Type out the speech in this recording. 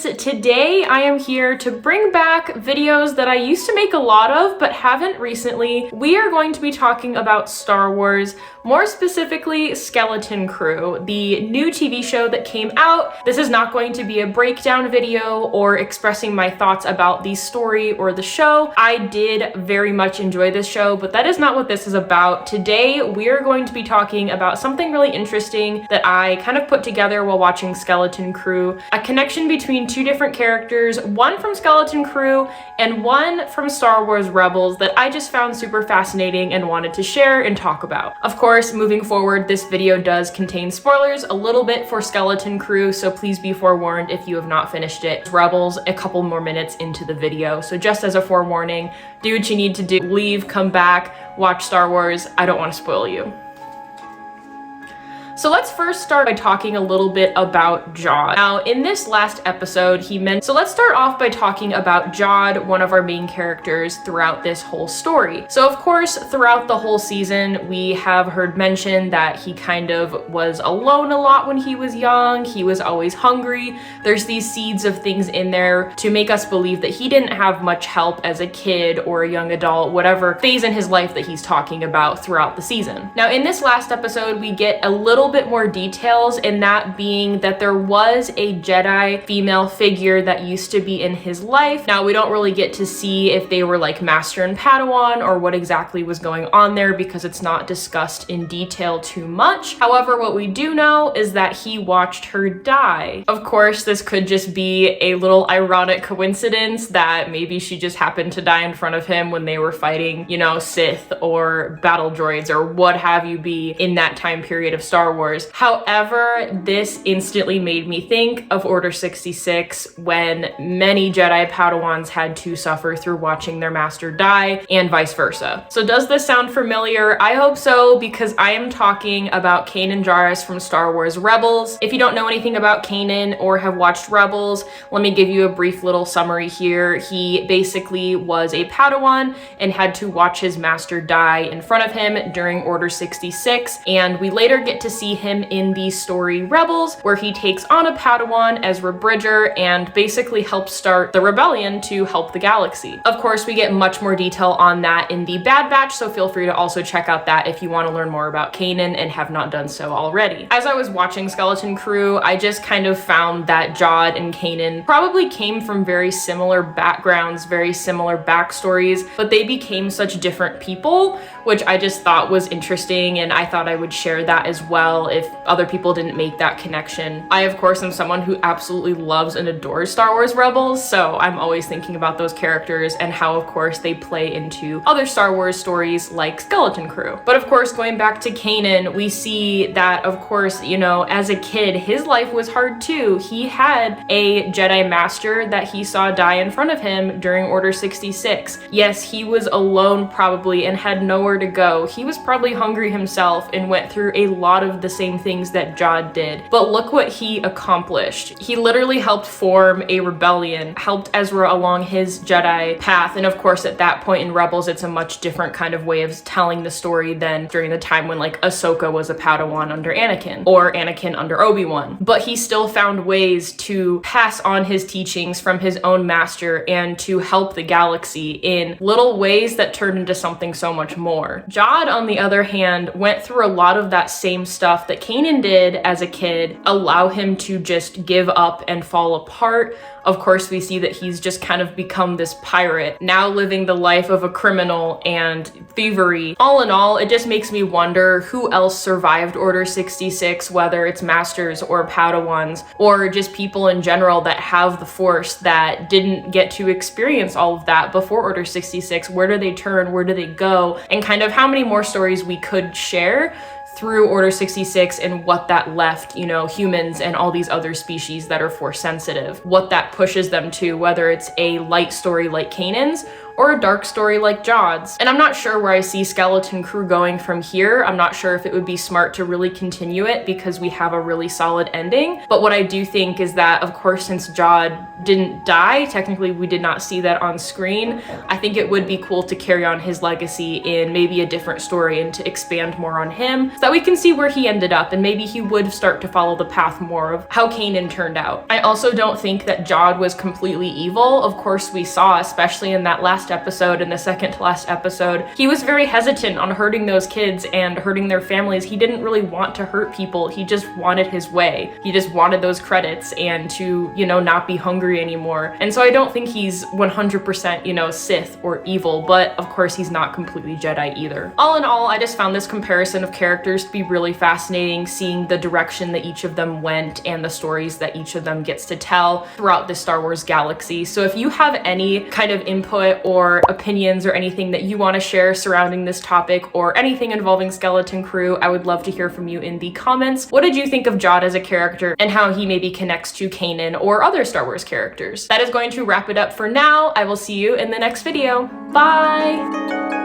friends. Today I am here to bring back videos that I used to make a lot of but haven't recently. We are going to be talking about Star Wars, more specifically Skeleton Crew, the new TV show that came out. This is not going to be a breakdown video or expressing my thoughts about the story or the show. I did very much enjoy this show, but that is not what this is about. Today we are going to be talking about something really interesting that I kind of put together while watching Skeleton Crew, a connection between two different characters, one from Skeleton Crew and one from Star Wars Rebels, that I just found super fascinating and wanted to share and talk about. Of course, moving forward, this video does contain spoilers a little bit for Skeleton Crew, so please be forewarned if you have not finished it. Rebels a couple more minutes into the video, so just as a forewarning, do what you need to do, leave, come back, watch Star Wars. I don't want to spoil you. So let's first start by talking a little bit about Jod. Now, in this last episode, so let's start off by talking about Jod, one of our main characters throughout this whole story. So of course, throughout the whole season, we have heard mention that he kind of was alone a lot when he was young. He was always hungry. There's these seeds of things in there to make us believe that he didn't have much help as a kid or a young adult, whatever phase in his life that he's talking about throughout the season. Now, in this last episode, we get a little bit more details, and that being that there was a Jedi female figure that used to be in his life. Now, we don't really get to see if they were like Master and Padawan or what exactly was going on there because it's not discussed in detail too much. However, what we do know is that he watched her die. Of course, this could just be a little ironic coincidence that maybe she just happened to die in front of him when they were fighting, you know, Sith or battle droids or what have you be in that time period of Star Wars. However, this instantly made me think of Order 66 when many Jedi Padawans had to suffer through watching their master die and vice versa. So does this sound familiar? I hope so, because I am talking about Kanan Jarrus from Star Wars Rebels. If you don't know anything about Kanan or have watched Rebels, let me give you a brief little summary here. He basically was a Padawan and had to watch his master die in front of him during Order 66, and we later get to see him in the story Rebels, where he takes on a Padawan, Ezra Bridger, and basically helps start the rebellion to help the galaxy. Of course, we get much more detail on that in the Bad Batch, so feel free to also check out that if you want to learn more about Kanan and have not done so already. As I was watching Skeleton Crew, I just kind of found that Jod and Kanan probably came from very similar backgrounds, very similar backstories, but they became such different people, which I just thought was interesting, and I thought I would share that as well if other people didn't make that connection. I, of course, am someone who absolutely loves and adores Star Wars Rebels, so I'm always thinking about those characters and how, of course, they play into other Star Wars stories like Skeleton Crew. But of course, going back to Kanan, we see that, of course, you know, as a kid, his life was hard too. He had a Jedi Master that he saw die in front of him during Order 66. Yes, he was alone probably and had nowhere to go. He was probably hungry himself and went through a lot of the same things that Jod did. But look what he accomplished. He literally helped form a rebellion, helped Ezra along his Jedi path, and of course at that point in Rebels it's a much different kind of way of telling the story than during the time when like Ahsoka was a Padawan under Anakin or Anakin under Obi-Wan. But he still found ways to pass on his teachings from his own master and to help the galaxy in little ways that turned into something so much more. Jod, on the other hand, went through a lot of that same stuff that Kanan did as a kid, allow him to just give up and fall apart. Of course, we see that he's just kind of become this pirate, now living the life of a criminal and thievery. All in all, it just makes me wonder who else survived Order 66, whether it's masters or Padawans, or just people in general that have the Force that didn't get to experience all of that before Order 66. Where do they turn? Where do they go? And kind of how many more stories we could share through Order 66 and what that left, you know, humans and all these other species that are Force sensitive, what that pushes them to, whether it's a light story like Kanan's or a dark story like Jod's. And I'm not sure where I see Skeleton Crew going from here. I'm not sure if it would be smart to really continue it because we have a really solid ending. But what I do think is that, of course, since Jod didn't die, technically we did not see that on screen, I think it would be cool to carry on his legacy in maybe a different story and to expand more on him so that we can see where he ended up, and maybe he would start to follow the path more of how Kanan turned out. I also don't think that Jod was completely evil. Of course, we saw, especially in that last episode, in the second to last episode, he was very hesitant on hurting those kids and hurting their families. He didn't really want to hurt people. He just wanted his way. He just wanted those credits and to, you know, not be hungry anymore. And so I don't think he's 100%, you know, Sith or evil, but of course he's not completely Jedi either. All in all, I just found this comparison of characters to be really fascinating, seeing the direction that each of them went and the stories that each of them gets to tell throughout the Star Wars galaxy. So if you have any kind of input or opinions or anything that you want to share surrounding this topic or anything involving Skeleton Crew, I would love to hear from you in the comments. What did you think of Jod as a character and how he maybe connects to Kanan or other Star Wars characters? That is going to wrap it up for now. I will see you in the next video. Bye!